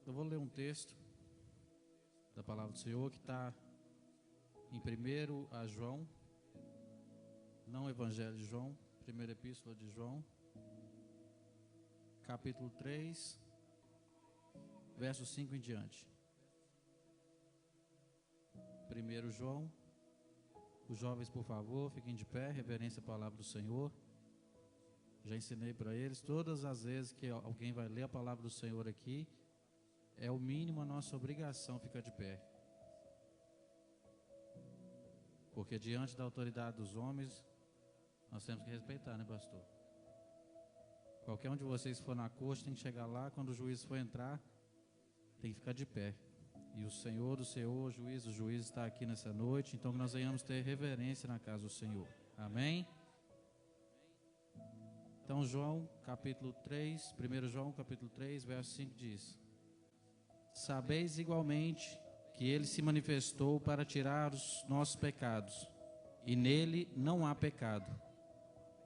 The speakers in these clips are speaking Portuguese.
Eu vou ler um texto da palavra do Senhor que está em 1 a João, não o Evangelho de João, primeira epístola de João, capítulo 3, verso 5 em diante. 1 João, os jovens, por favor, fiquem de pé, reverência à palavra do Senhor. Já ensinei para eles, todas as vezes que alguém vai ler a palavra do Senhor aqui, é o mínimo a nossa obrigação ficar de pé. Porque diante da autoridade dos homens, nós temos que respeitar, né, pastor? Qualquer um de vocês for na corte, tem que chegar lá, quando o juiz for entrar, tem que ficar de pé. E o Senhor do Senhor, o juiz está aqui nessa noite, então que nós venhamos ter reverência na casa do Senhor. Amém? Então João, capítulo 3, 1 João, capítulo 3, verso 5 diz: Sabeis igualmente que ele se manifestou para tirar os nossos pecados, e nele não há pecado.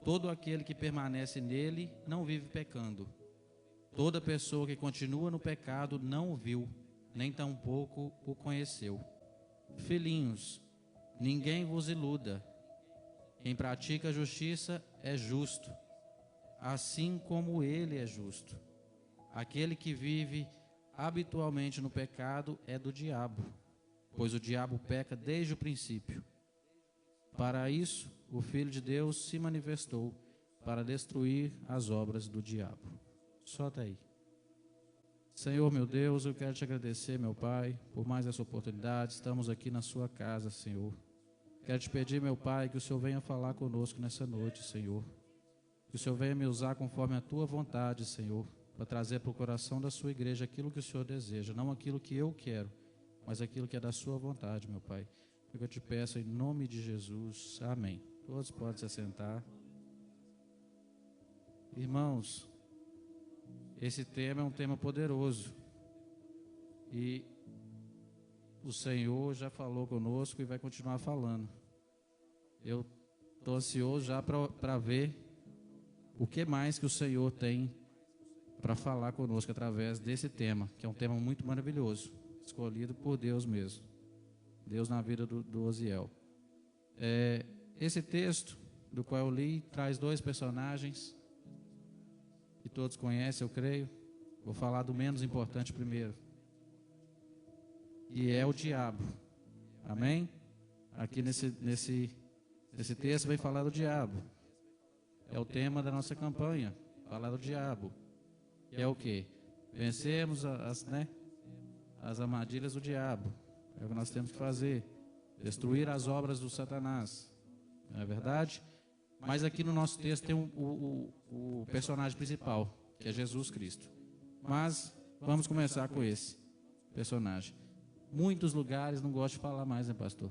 Todo aquele que permanece nele não vive pecando. Toda pessoa que continua no pecado não o viu, nem tampouco o conheceu. Filhinhos, ninguém vos iluda. Quem pratica a justiça é justo, assim como ele é justo. Aquele que vive habitualmente no pecado é do diabo, pois o diabo peca desde o princípio. Para isso, o Filho de Deus se manifestou, para destruir as obras do diabo. Só até aí. Senhor, meu Deus, eu quero te agradecer, meu Pai, por mais essa oportunidade. Estamos aqui na sua casa, Senhor. Quero te pedir, meu Pai, que o Senhor venha falar conosco nessa noite, Senhor. Que o Senhor venha me usar conforme a tua vontade, Senhor, para trazer para o coração da sua igreja aquilo que o Senhor deseja, não aquilo que eu quero, mas aquilo que é da sua vontade, meu Pai. Eu te peço em nome de Jesus. Amém. Todos podem se assentar. Irmãos, esse tema é um tema poderoso. E o Senhor já falou conosco e vai continuar falando. Eu estou ansioso já para ver o que mais que o Senhor tem para falar conosco através desse tema, que é um tema muito maravilhoso, escolhido por Deus mesmo. Deus na vida do Osiel. Esse texto do qual eu li traz dois personagens que todos conhecem, eu creio. Vou falar do menos importante primeiro, e é o diabo. Amém? Aqui nesse texto vem falar do diabo. É o tema da nossa campanha, falar do diabo. Que é o quê? Vencemos as armadilhas do diabo. É o que nós temos que fazer. Destruir as obras do Satanás. Não é verdade? Mas aqui no nosso texto tem o personagem principal, que é Jesus Cristo. Mas vamos começar com esse personagem. Muitos lugares não gostam de falar mais, né, pastor?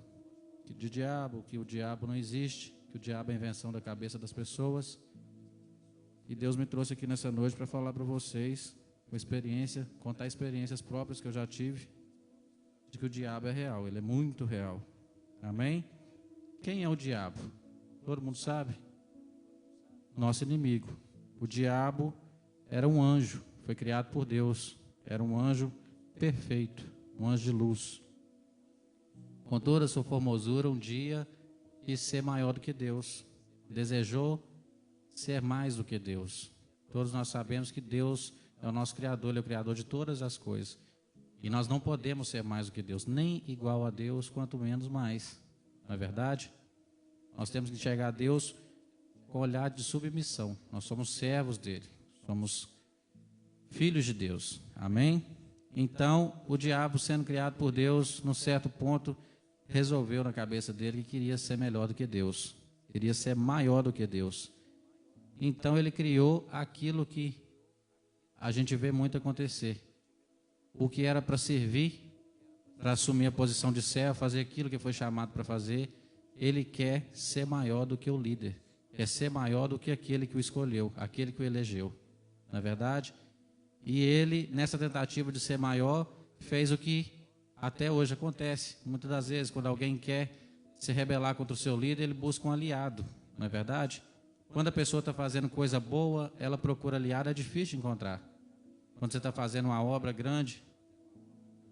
Que o diabo não existe, que o diabo é a invenção da cabeça das pessoas. E Deus me trouxe aqui nessa noite para falar para vocês, com experiência, contar experiências próprias que eu já tive, de que o diabo é real, ele é muito real. Amém? Quem é o diabo? Todo mundo sabe? Nosso inimigo. O diabo era um anjo, foi criado por Deus, era um anjo perfeito, um anjo de luz. Com toda a sua formosura, um dia quis ser maior do que Deus, desejou ser mais do que Deus. Todos nós sabemos que Deus é o nosso Criador, Ele é o Criador de todas as coisas. E nós não podemos ser mais do que Deus, nem igual a Deus, quanto menos mais. Não é verdade? Nós temos que enxergar a Deus com olhar de submissão. Nós somos servos dEle, somos filhos de Deus. Amém? Então, o diabo, sendo criado por Deus, num certo ponto, resolveu na cabeça dele que queria ser melhor do que Deus, queria ser maior do que Deus. Então ele criou aquilo que a gente vê muito acontecer. O que era para servir, para assumir a posição de servo, fazer aquilo que foi chamado para fazer, ele quer ser maior do que o líder, quer ser maior do que aquele que o escolheu, aquele que o elegeu. Não é verdade? E ele, nessa tentativa de ser maior, fez o que até hoje acontece. Muitas das vezes, quando alguém quer se rebelar contra o seu líder, ele busca um aliado. Não é verdade? Quando a pessoa está fazendo coisa boa, ela procura aliado, é difícil de encontrar. Quando você está fazendo uma obra grande,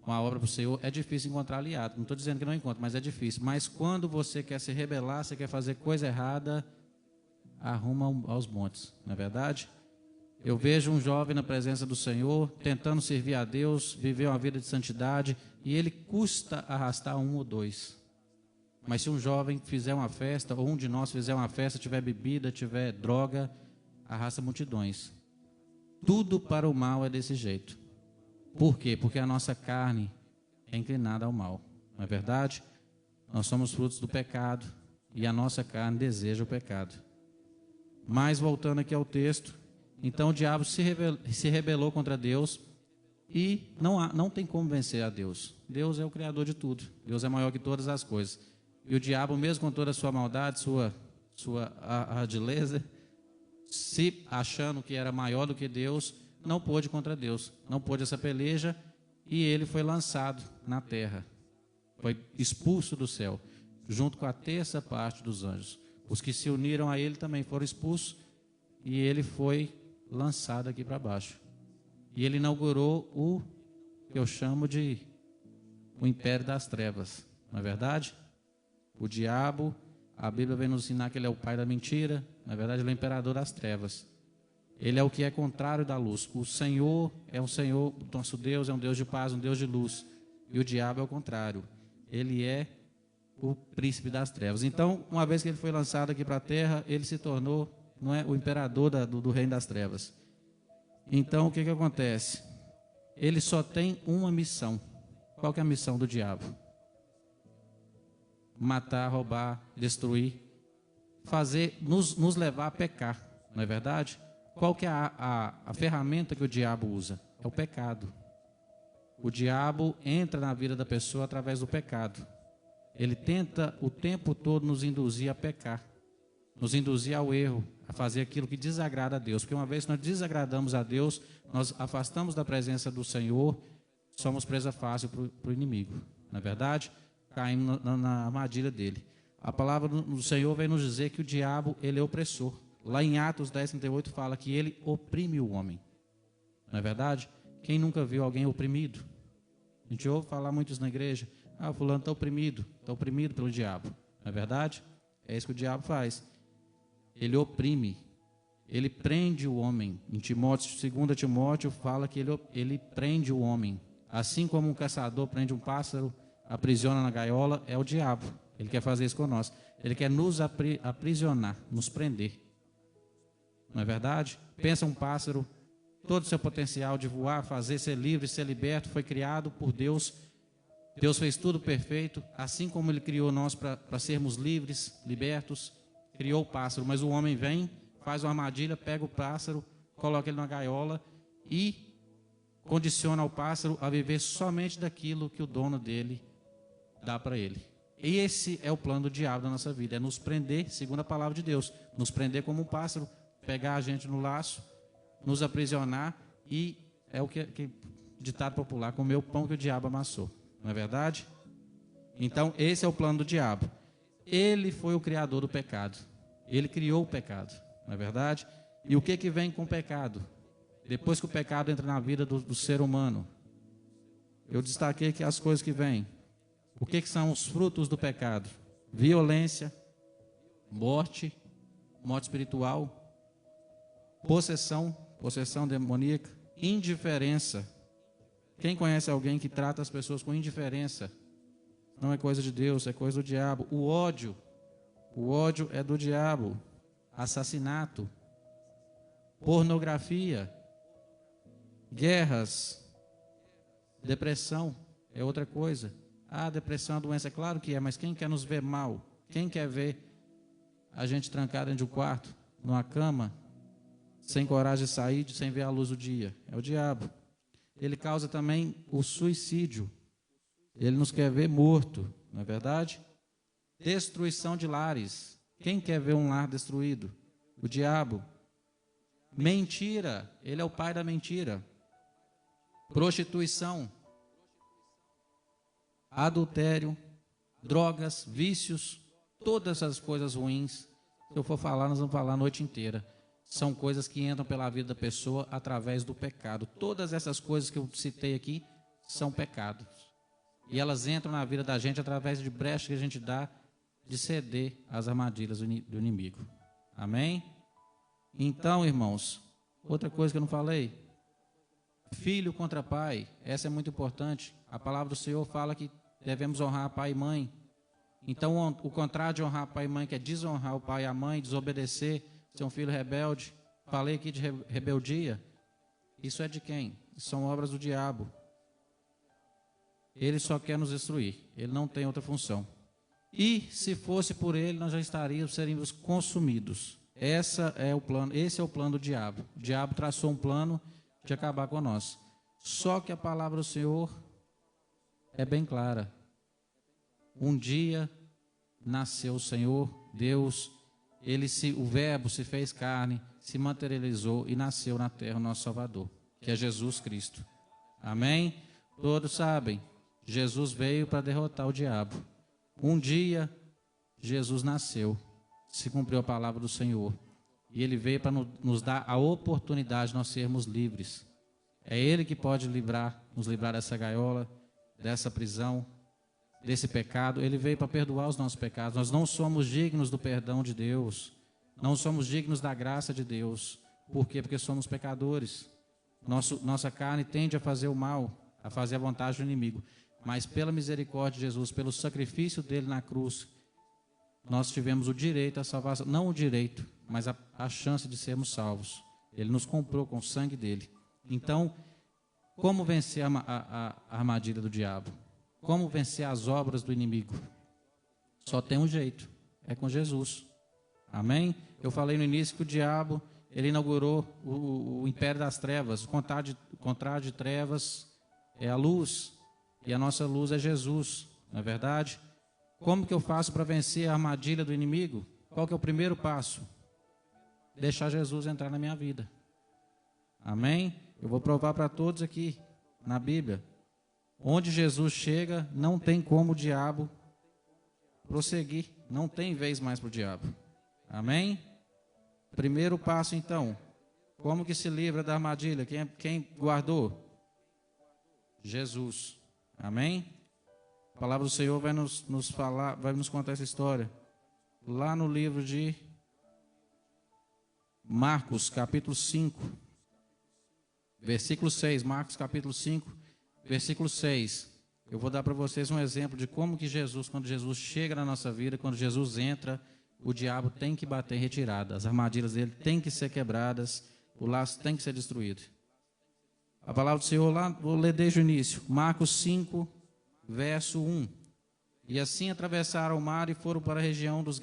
uma obra para o Senhor, é difícil encontrar aliado. Não estou dizendo que não encontra, mas é difícil. Mas quando você quer se rebelar, você quer fazer coisa errada, arruma aos montes, não é verdade? Eu vejo um jovem na presença do Senhor, tentando servir a Deus, viver uma vida de santidade, e ele custa arrastar um ou dois. Mas se um jovem fizer uma festa, ou um de nós fizer uma festa, tiver bebida, tiver droga, arrasta multidões. Tudo para o mal é desse jeito. Por quê? Porque a nossa carne é inclinada ao mal, não é verdade? Nós somos frutos do pecado, e a nossa carne deseja o pecado. Mas voltando aqui ao texto, então o diabo se rebelou contra Deus e não tem como vencer a Deus. Deus é o Criador de tudo. Deus é maior que todas as coisas. E o diabo, mesmo com toda a sua maldade, sua ardilosa, se achando que era maior do que Deus, não pôde contra Deus. Não pôde essa peleja e ele foi lançado na terra. Foi expulso do céu, junto com a terça parte dos anjos. Os que se uniram a ele também foram expulsos e ele foi lançado aqui para baixo. E ele inaugurou o que eu chamo de o império das trevas. Não é verdade? O diabo, a Bíblia vem nos ensinar que ele é o pai da mentira. Na verdade, ele é o imperador das trevas. Ele é o que é contrário da luz. O Senhor é um Senhor, nosso Deus é um Deus de paz, um Deus de luz. E o diabo é o contrário. Ele é o príncipe das trevas. Então, uma vez que ele foi lançado aqui para a terra, ele se tornou, não é, o imperador do reino das trevas. Então, o que acontece? Ele só tem uma missão. Qual que é a missão do diabo? Matar, roubar, destruir, nos levar a pecar, não é verdade? Qual que é a ferramenta que o diabo usa? É o pecado. O diabo entra na vida da pessoa através do pecado. Ele tenta o tempo todo nos induzir a pecar, nos induzir ao erro, a fazer aquilo que desagrada a Deus. Porque uma vez que nós desagradamos a Deus, nós afastamos da presença do Senhor, somos presa fácil para o inimigo, não é verdade? Caímos na armadilha dele. A palavra do Senhor vem nos dizer que o diabo, ele é opressor. Lá em Atos 10:38 fala que ele oprime o homem. Não é verdade? Quem nunca viu alguém oprimido? A gente ouve falar muito isso na igreja. Ah, fulano está oprimido pelo diabo. Não é verdade? É isso que o diabo faz. Ele oprime, ele prende o homem. Em Timóteo, 2 Timóteo fala que ele prende o homem. Assim como um caçador prende um pássaro, aprisiona na gaiola, é o diabo. Ele quer fazer isso com nós. Ele quer nos aprisionar, nos prender. Não é verdade? Pensa um pássaro, todo o seu potencial de voar, fazer, ser livre, ser liberto, foi criado por Deus. Deus fez tudo perfeito, assim como Ele criou nós para sermos livres, libertos, criou o pássaro. Mas o homem vem, faz uma armadilha, pega o pássaro, coloca ele na gaiola e condiciona o pássaro a viver somente daquilo que o dono dele dá para ele. E esse é o plano do diabo da nossa vida, é nos prender, segundo a palavra de Deus, nos prender como um pássaro, pegar a gente no laço, nos aprisionar e é o que ditado popular, comer o pão que o diabo amassou, não é verdade? Então esse é o plano do diabo. Ele foi o criador do pecado, ele criou o pecado, não é verdade? E o que vem com o pecado? Depois que o pecado entra na vida do ser humano, eu destaquei aqui as coisas que vêm. O que são os frutos do pecado? Violência, morte espiritual, possessão demoníaca, indiferença. Quem conhece alguém que trata as pessoas com indiferença? Não é coisa de Deus, é coisa do diabo. O ódio é do diabo. Assassinato, pornografia, guerras, depressão é outra coisa. Ah, depressão é uma doença, claro que é, mas quem quer nos ver mal? Quem quer ver a gente trancado dentro de um quarto, numa cama, sem coragem de sair, sem ver a luz do dia? É o diabo. Ele causa também o suicídio. Ele nos quer ver morto, não é verdade? Destruição de lares. Quem quer ver um lar destruído? O diabo. Mentira, ele é o pai da mentira. Prostituição, adultério, drogas, vícios, todas essas coisas ruins. Se eu for falar, nós vamos falar a noite inteira. São coisas que entram pela vida da pessoa através do pecado. Todas essas coisas que eu citei aqui são pecados. E elas entram na vida da gente através de brechas que a gente dá de ceder às armadilhas do inimigo. Amém? Então, irmãos, outra coisa que eu não falei, filho contra pai, essa é muito importante. A palavra do Senhor fala que devemos honrar pai e mãe. Então, o contrário de honrar pai e mãe, que é desonrar o pai e a mãe, desobedecer, ser um filho rebelde. Falei aqui de rebeldia. Isso é de quem? São obras do diabo. Ele só quer nos destruir. Ele não tem outra função. E, se fosse por ele, nós já seríamos consumidos. Esse é o plano do diabo. O diabo traçou um plano de acabar com nós. Só que a palavra do Senhor é bem clara. Um dia nasceu o Senhor, Deus, o Verbo se fez carne, se materializou e nasceu na terra o nosso Salvador, que é Jesus Cristo. Amém? Todos sabem, Jesus veio para derrotar o diabo. Um dia, Jesus nasceu, se cumpriu a palavra do Senhor. E Ele veio para nos dar a oportunidade de nós sermos livres. É Ele que pode nos livrar dessa gaiola, dessa prisão, desse pecado. Ele veio para perdoar os nossos pecados. Nós não somos dignos do perdão de Deus. Não somos dignos da graça de Deus. Por quê? Porque somos pecadores. Nossa carne tende a fazer o mal, a fazer a vontade do inimigo. Mas pela misericórdia de Jesus, pelo sacrifício dele na cruz, nós tivemos o direito à salvação. Não o direito, mas a chance de sermos salvos. Ele nos comprou com o sangue dele. Então, como vencer a armadilha do diabo? Como vencer as obras do inimigo? Só tem um jeito, é com Jesus. Amém? Eu falei no início que o diabo, ele inaugurou o império das trevas. O contrário de trevas é a luz, e a nossa luz é Jesus, não é verdade? Como que eu faço para vencer a armadilha do inimigo? Qual que é o primeiro passo? Deixar Jesus entrar na minha vida. Amém? Eu vou provar para todos aqui, na Bíblia. Onde Jesus chega, não tem como o diabo prosseguir. Não tem vez mais para o diabo. Amém? Primeiro passo, então. Como que se livra da armadilha? Quem guardou? Jesus. Amém? A palavra do Senhor vai nos falar, vai nos contar essa história. Lá no livro de Marcos, capítulo 5. Versículo 6. Marcos, capítulo 5. Versículo 6, eu vou dar para vocês um exemplo de como que Jesus, quando Jesus chega na nossa vida, quando Jesus entra, o diabo tem que bater em retirada, as armadilhas dele têm que ser quebradas, o laço tem que ser destruído. A palavra do Senhor lá, vou ler desde o início, Marcos 5, verso 1. E assim atravessaram o mar e foram para a região dos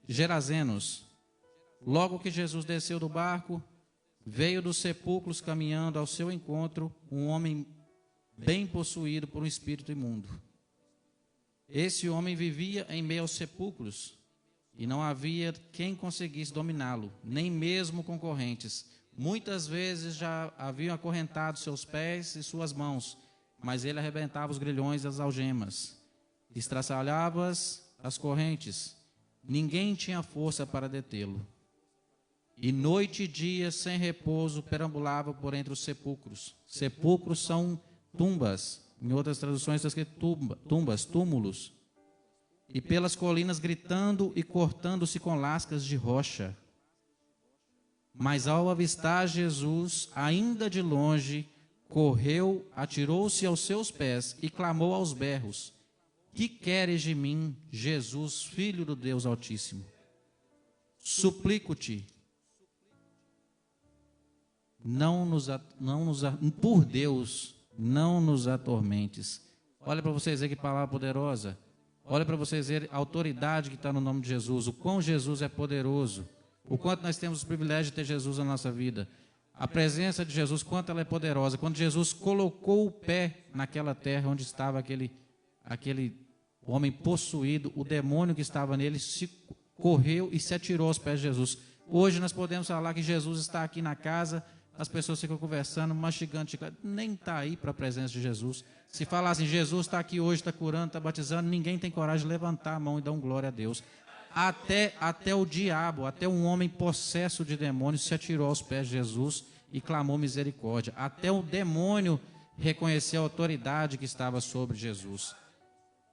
Gerazenos. Logo que Jesus desceu do barco, veio dos sepulcros caminhando ao seu encontro um homem bem possuído por um espírito imundo. Esse homem vivia em meio aos sepulcros, e não havia quem conseguisse dominá-lo, nem mesmo concorrentes. Muitas vezes já haviam acorrentado seus pés e suas mãos, mas ele arrebentava os grilhões e as algemas, estraçalhava as correntes. Ninguém tinha força para detê-lo. E noite e dia, sem repouso, perambulava por entre os sepulcros. Sepulcros são tumbas, em outras traduções está escrito tumbas, túmulos, e pelas colinas gritando e cortando-se com lascas de rocha. Mas ao avistar Jesus, ainda de longe, correu, atirou-se aos seus pés e clamou aos berros: Que queres de mim, Jesus, Filho do Deus Altíssimo? Suplico-te, por Deus, não nos atormentes. Olha para vocês verem que palavra poderosa. Olha para vocês verem a autoridade que está no nome de Jesus. O quão Jesus é poderoso. O quanto nós temos o privilégio de ter Jesus na nossa vida. A presença de Jesus, quanto ela é poderosa. Quando Jesus colocou o pé naquela terra onde estava aquele homem possuído, o demônio que estava nele correu e se atirou aos pés de Jesus. Hoje nós podemos falar que Jesus está aqui na casa. As pessoas ficam conversando, mastigando, nem está aí para a presença de Jesus. Se falar assim, Jesus está aqui hoje, está curando, está batizando, ninguém tem coragem de levantar a mão e dar um glória a Deus. Até o diabo, até um homem possesso de demônios se atirou aos pés de Jesus e clamou misericórdia. Até o demônio reconhecer a autoridade que estava sobre Jesus.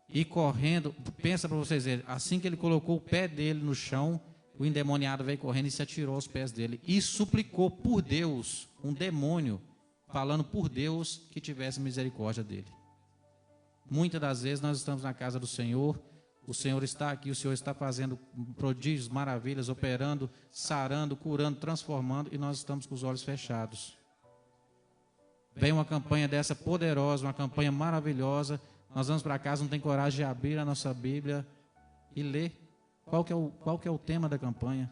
E correndo, pensa para vocês verem, assim que ele colocou o pé dele no chão, o endemoniado veio correndo e se atirou aos pés dele e suplicou por Deus, um demônio, falando por Deus que tivesse misericórdia dele. Muitas das vezes nós estamos na casa do Senhor, o Senhor está aqui, o Senhor está fazendo prodígios, maravilhas, operando, sarando, curando, transformando, e nós estamos com os olhos fechados. Vem uma campanha dessa poderosa, uma campanha maravilhosa, nós vamos para casa, não tem coragem de abrir a nossa Bíblia e ler. Qual que é o tema da campanha?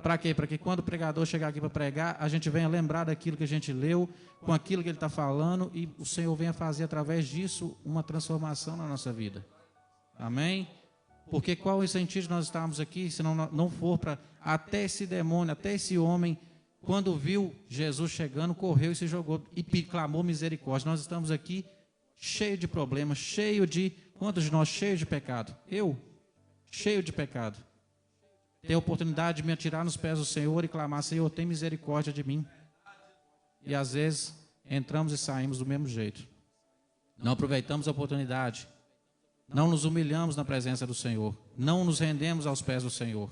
Para quê? Para que quando o pregador chegar aqui para pregar, a gente venha lembrar daquilo que a gente leu, com aquilo que ele está falando, e o Senhor venha fazer através disso uma transformação na nossa vida. Amém? Porque qual o incentivo de nós estarmos aqui, se não for para até esse demônio, até esse homem, quando viu Jesus chegando, correu e se jogou e clamou misericórdia. Nós estamos aqui cheio de problemas, quantos de nós cheios de pecado? Eu, cheio de pecado. Ter a oportunidade de me atirar nos pés do Senhor e clamar, Senhor, tem misericórdia de mim. E às vezes entramos e saímos do mesmo jeito. Não aproveitamos a oportunidade. Não nos humilhamos na presença do Senhor. Não nos rendemos aos pés do Senhor.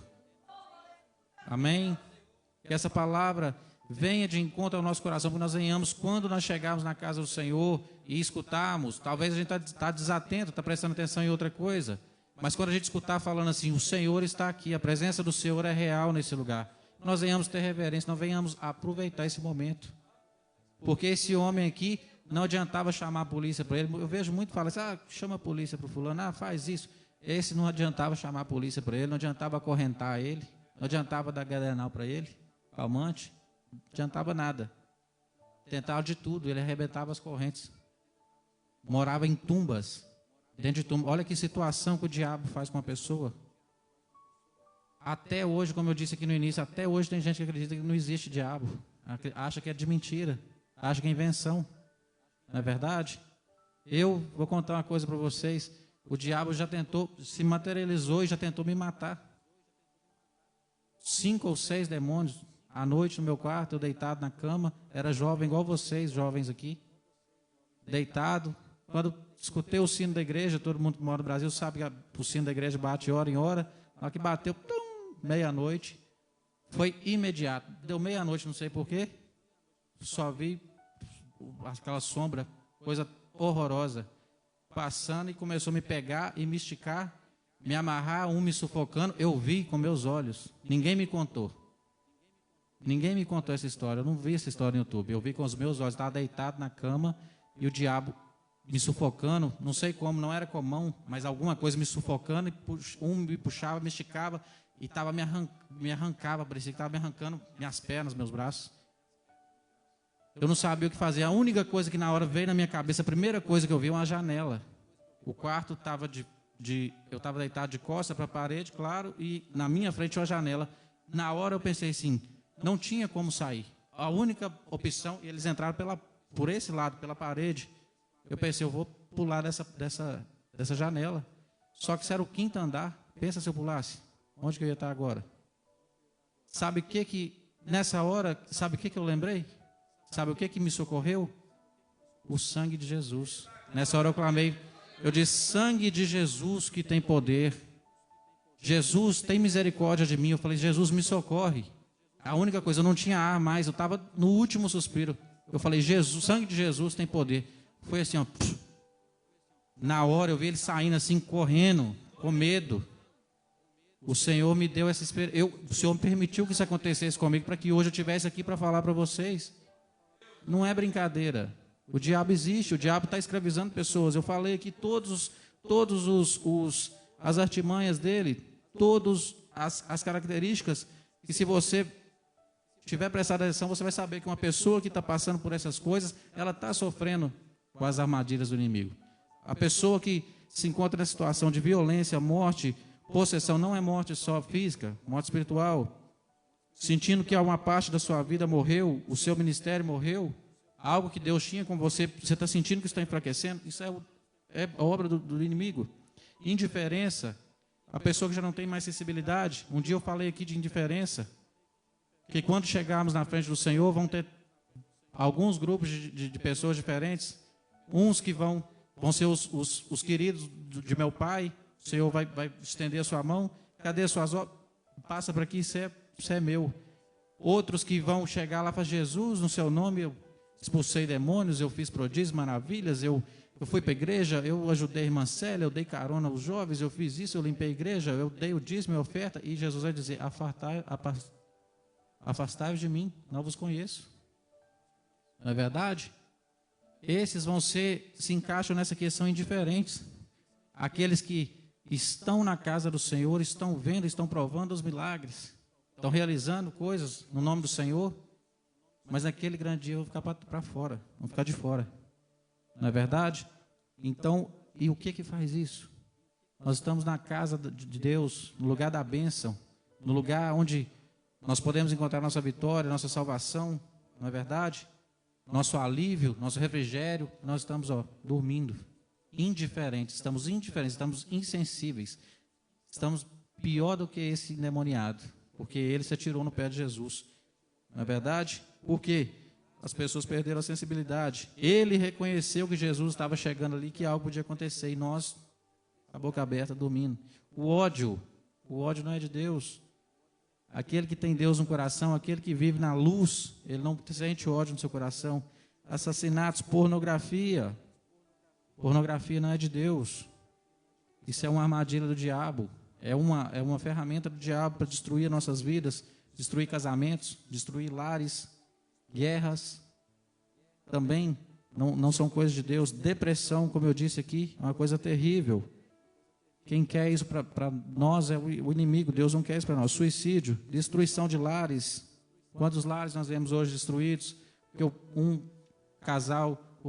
Amém? Que essa palavra venha de encontro ao nosso coração, porque nós venhamos, quando nós chegarmos na casa do Senhor e escutarmos, talvez a gente está desatento, está prestando atenção em outra coisa, mas quando a gente escutar falando assim, o Senhor está aqui, a presença do Senhor é real nesse lugar, nós venhamos ter reverência, nós venhamos aproveitar esse momento. Porque esse homem aqui, não adiantava chamar a polícia para ele. Eu vejo muito falar assim, chama a polícia para o fulano, faz isso. Esse não adiantava chamar a polícia para ele, não adiantava acorrentar ele, não adiantava dar gadenal para ele, calmante, não adiantava nada. Tentava de tudo, ele arrebentava as correntes. Morava em tumbas, dentro de tumbas. Olha que situação que o diabo faz com uma pessoa. Até hoje, como eu disse aqui no início, até hoje tem gente que acredita que não existe diabo. Acha que é de mentira, acha que é invenção. Não é verdade? Eu vou contar uma coisa para vocês. O diabo já tentou, se materializou e já tentou me matar. 5 ou 6 demônios, à noite no meu quarto, eu deitado na cama, era jovem igual vocês, jovens aqui, deitado. Quando escutei o sino da igreja, todo mundo que mora no Brasil sabe que o sino da igreja bate hora em hora. Na hora que bateu, meia-noite, foi imediato. Deu meia-noite, não sei porquê, só vi aquela sombra, coisa horrorosa, passando e começou a me pegar e me esticar, me amarrar, me sufocando. Eu vi com meus olhos, ninguém me contou. Ninguém me contou essa história, eu não vi essa história no YouTube. Eu vi com os meus olhos, estava deitado na cama e o diabo me sufocando, não sei como, não era com a mão, mas alguma coisa me sufocando, e me puxava, me esticava e me arrancava, parecia que estava me arrancando minhas pernas, meus braços. Eu não sabia o que fazer. A única coisa que na hora veio na minha cabeça, a primeira coisa que eu vi é uma janela. O quarto estava eu estava deitado de costas para a parede, claro, e na minha frente uma janela. Na hora eu pensei assim, não tinha como sair. A única opção, e eles entraram por esse lado, pela parede. Eu pensei, eu vou pular dessa janela. Só que isso era o 5º andar. Pensa se eu pulasse. Onde que eu ia estar agora? Sabe o nessa hora, sabe o que eu lembrei? Sabe o que me socorreu? O sangue de Jesus. Nessa hora eu clamei, eu disse, sangue de Jesus que tem poder. Jesus, tem misericórdia de mim. Eu falei, Jesus, me socorre. A única coisa, eu não tinha ar mais, eu estava no último suspiro. Eu falei, Jesus, sangue de Jesus tem poder. Foi assim, ó. Na hora eu vi ele saindo assim, correndo, com medo. O Senhor me deu essa esperança. O Senhor permitiu que isso acontecesse comigo para que hoje eu estivesse aqui para falar para vocês. Não é brincadeira. O diabo existe, o diabo está escravizando pessoas. Eu falei aqui todos as artimanhas dele, todas as características, que se você tiver prestado atenção, você vai saber que uma pessoa que está passando por essas coisas, ela está sofrendo com as armadilhas do inimigo. A pessoa que se encontra na situação de violência, morte, possessão, não é morte só física, morte espiritual, sentindo que uma parte da sua vida morreu, o seu ministério morreu, algo que Deus tinha com você, você está sentindo que está enfraquecendo, isso é obra do inimigo. Indiferença, a pessoa que já não tem mais sensibilidade. Um dia eu falei aqui de indiferença, que quando chegarmos na frente do Senhor, vão ter alguns grupos de pessoas diferentes, uns que vão ser os queridos de meu pai, o Senhor vai estender a sua mão, cadê as suas obras? Passa para aqui, isso é meu. Outros que vão chegar lá e falar, Jesus, no seu nome eu expulsei demônios, eu fiz prodígios, maravilhas, eu fui para a igreja, eu ajudei a irmã Célia, eu dei carona aos jovens, eu fiz isso, eu limpei a igreja, eu dei o dízimo e a oferta, e Jesus vai dizer, afastai-vos de mim, não vos conheço. Não é verdade? Esses se encaixam nessa questão indiferentes. Aqueles que estão na casa do Senhor, estão vendo, estão provando os milagres, estão realizando coisas no nome do Senhor, mas naquele grande dia vão ficar para fora, vão ficar de fora. Não é verdade? Então, e o que faz isso? Nós estamos na casa de Deus, no lugar da bênção, no lugar onde nós podemos encontrar nossa vitória, nossa salvação, não é verdade? Nosso alívio, nosso refrigério, nós estamos dormindo, indiferentes, estamos insensíveis, estamos pior do que esse endemoniado, porque ele se atirou no pé de Jesus, não é verdade? Por quê? As pessoas perderam a sensibilidade. Ele reconheceu que Jesus estava chegando ali, que algo podia acontecer, e nós, a boca aberta, dormindo. O ódio não é de Deus. Aquele que tem Deus no coração, aquele que vive na luz, ele não sente ódio no seu coração. Assassinatos, pornografia não é de Deus. Isso é uma armadilha do diabo, é uma ferramenta do diabo para destruir nossas vidas, destruir casamentos, destruir lares, guerras. Também não são coisas de Deus. Depressão, como eu disse aqui, é uma coisa terrível. Quem quer isso para nós é o inimigo. Deus não quer isso para nós. Suicídio, destruição de lares. Quantos lares nós vemos hoje destruídos? Porque um casal,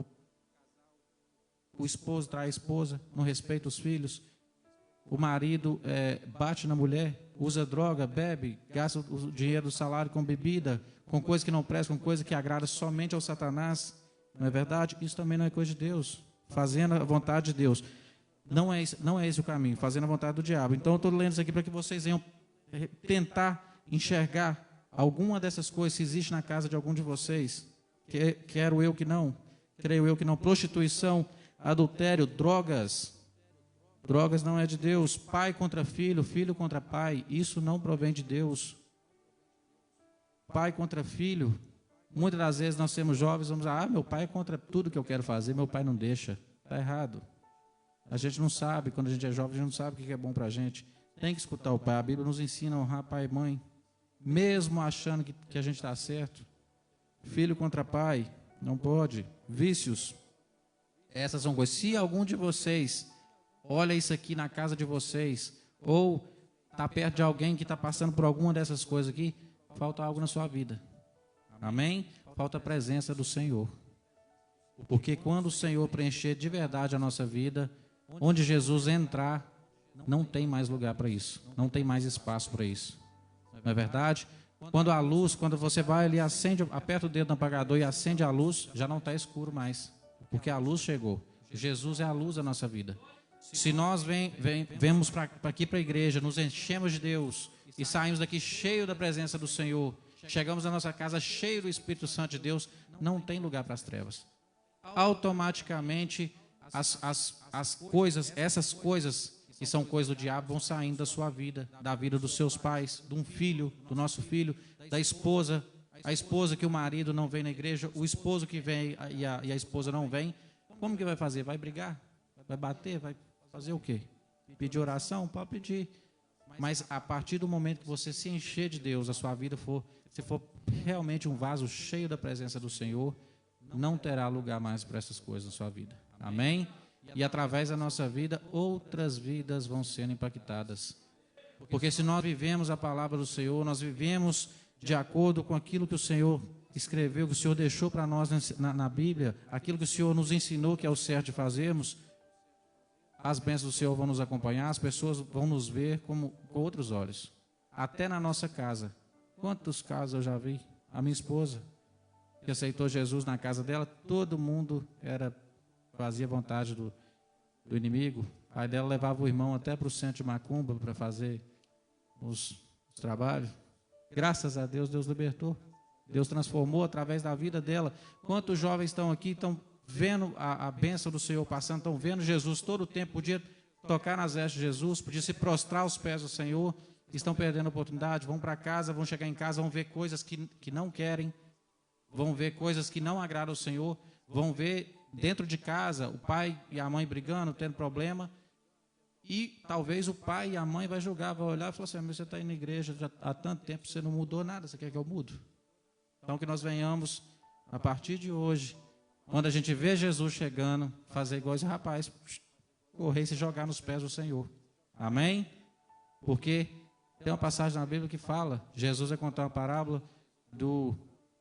o esposo trai a esposa, não respeita os filhos. O marido bate na mulher, usa droga, bebe, gasta o dinheiro do salário com bebida, com coisa que não presta, com coisa que agrada somente ao Satanás. Não é verdade? Isso também não é coisa de Deus. Fazendo a vontade de Deus. Não é esse o caminho, fazendo a vontade do diabo. Então eu estou lendo isso aqui para que vocês venham tentar enxergar alguma dessas coisas, se existe na casa de algum de vocês. Quero eu que não, creio eu que não. Prostituição, adultério, drogas. Drogas não é de Deus. Pai contra filho, filho contra pai, isso não provém de Deus. Pai contra filho. Muitas das vezes nós temos jovens, vamos dizer, meu pai é contra tudo que eu quero fazer, meu pai não deixa. Está errado. A gente não sabe, quando a gente é jovem, a gente não sabe o que é bom para a gente. Tem que escutar o pai. A Bíblia nos ensina a honrar pai e mãe, mesmo achando que a gente está certo. Filho contra pai, não pode. Vícios, essas são coisas. Se algum de vocês olha isso aqui na casa de vocês, ou está perto de alguém que está passando por alguma dessas coisas aqui, falta algo na sua vida. Amém? Falta a presença do Senhor. Porque quando o Senhor preencher de verdade a nossa vida, onde Jesus entrar, não tem mais lugar para isso, não tem mais espaço para isso. Não é verdade? Quando a luz, quando você vai ali, aperta o dedo no apagador e acende a luz, já não está escuro mais, porque a luz chegou. Jesus é a luz da nossa vida. Se nós vemos aqui para a igreja, nos enchemos de Deus e saímos daqui cheio da presença do Senhor, chegamos à nossa casa cheio do Espírito Santo de Deus, não tem lugar para as trevas. Automaticamente essas coisas que são coisas do diabo vão saindo da sua vida, da vida dos seus pais, de um filho, do nosso filho, da esposa, a esposa que o marido não vem na igreja, o esposo que vem e a esposa não vem. Como que vai fazer? Vai brigar? Vai bater? Vai fazer o quê? Pedir oração? Pode pedir. Mas a partir do momento que você se encher de Deus, a sua vida se for realmente um vaso cheio da presença do Senhor, não terá lugar mais para essas coisas na sua vida. Amém? E através da nossa vida, outras vidas vão sendo impactadas. Porque se nós vivemos a palavra do Senhor, nós vivemos de acordo com aquilo que o Senhor escreveu, que o Senhor deixou para nós na Bíblia, aquilo que o Senhor nos ensinou que é o certo de fazermos, as bênçãos do Senhor vão nos acompanhar, as pessoas vão nos ver com outros olhos. Até na nossa casa. Quantos casos eu já vi? A minha esposa, que aceitou Jesus na casa dela, todo mundo fazia vontade do inimigo. O pai dela levava o irmão até para o centro de macumba para fazer os trabalhos. Graças a Deus, Deus libertou. Deus transformou através da vida dela. Quantos jovens estão aqui, estão vendo a bênção do Senhor passando, estão vendo Jesus todo o tempo, podia tocar nas vestes de Jesus, podia se prostrar aos pés do Senhor, estão perdendo a oportunidade, vão para casa, vão chegar em casa, vão ver coisas que não querem, vão ver coisas que não agradam ao Senhor, vão ver dentro de casa o pai e a mãe brigando, tendo problema, e talvez o pai e a mãe vai julgar, vai olhar e falar assim, mas você está indo na igreja já há tanto tempo, você não mudou nada, você quer que eu mude? Então que nós venhamos, a partir de hoje, quando a gente vê Jesus chegando, fazer igual esse rapaz, correr e se jogar nos pés do Senhor. Amém? Porque tem uma passagem na Bíblia que fala, Jesus vai contar uma parábola do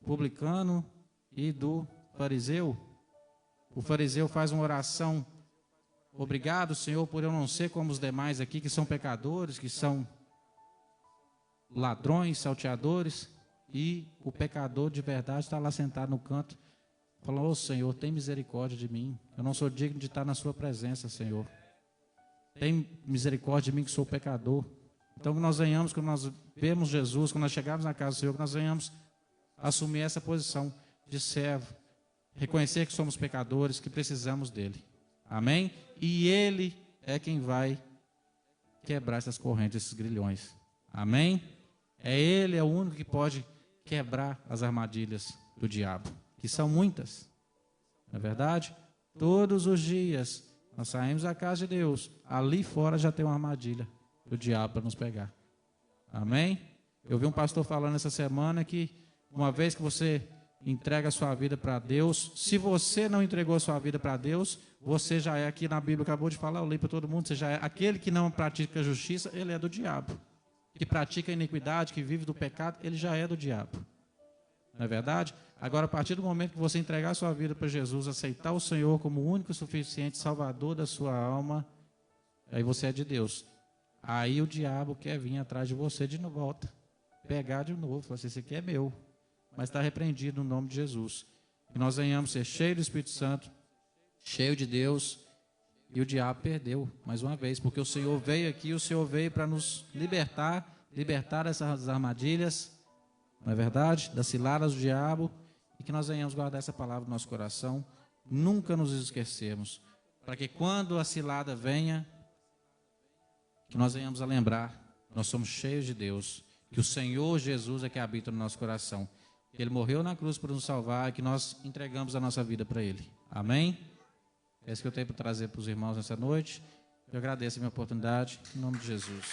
publicano e do fariseu. O fariseu faz uma oração, obrigado, Senhor, por eu não ser como os demais aqui, que são pecadores, que são ladrões, salteadores, e o pecador de verdade está lá sentado no canto, falando, ô Senhor, tem misericórdia de mim, eu não sou digno de estar na sua presença, Senhor. Tem misericórdia de mim que sou pecador. Então que nós venhamos, quando nós vemos Jesus, quando nós chegarmos na casa do Senhor, que nós venhamos assumir essa posição de servo, reconhecer que somos pecadores, que precisamos dele. Amém? E ele é quem vai quebrar essas correntes, esses grilhões. Amém? Ele é o único que pode quebrar as armadilhas do diabo, que são muitas. Não é verdade? Todos os dias nós saímos da casa de Deus, ali fora já tem uma armadilha do diabo para nos pegar. Amém? Eu vi um pastor falando essa semana que uma vez que você entrega a sua vida para Deus, se você não entregou a sua vida para Deus, você já é, aqui na Bíblia acabou de falar, eu li para todo mundo, você já é aquele que não pratica a justiça, ele é do diabo. Que pratica a iniquidade, que vive do pecado, ele já é do diabo. Não é verdade? Agora, a partir do momento que você entregar a sua vida para Jesus, aceitar o Senhor como o único e suficiente Salvador da sua alma, aí você é de Deus. Aí o diabo quer vir atrás de você de volta, pegar de novo, falar assim, esse aqui é meu, mas está repreendido no nome de Jesus. Que nós venhamos ser cheios do Espírito Santo, cheio de Deus, e o diabo perdeu, mais uma vez, porque o Senhor veio aqui, o Senhor veio para nos libertar dessas armadilhas, não é verdade? Das ciladas do diabo, e que nós venhamos guardar essa palavra no nosso coração, nunca nos esquecemos, para que quando a cilada venha, que nós venhamos a lembrar, nós somos cheios de Deus, que o Senhor Jesus é que habita no nosso coração, que Ele morreu na cruz para nos salvar e que nós entregamos a nossa vida para Ele. Amém? É isso que eu tenho para trazer para os irmãos nessa noite. Eu agradeço a minha oportunidade, em nome de Jesus.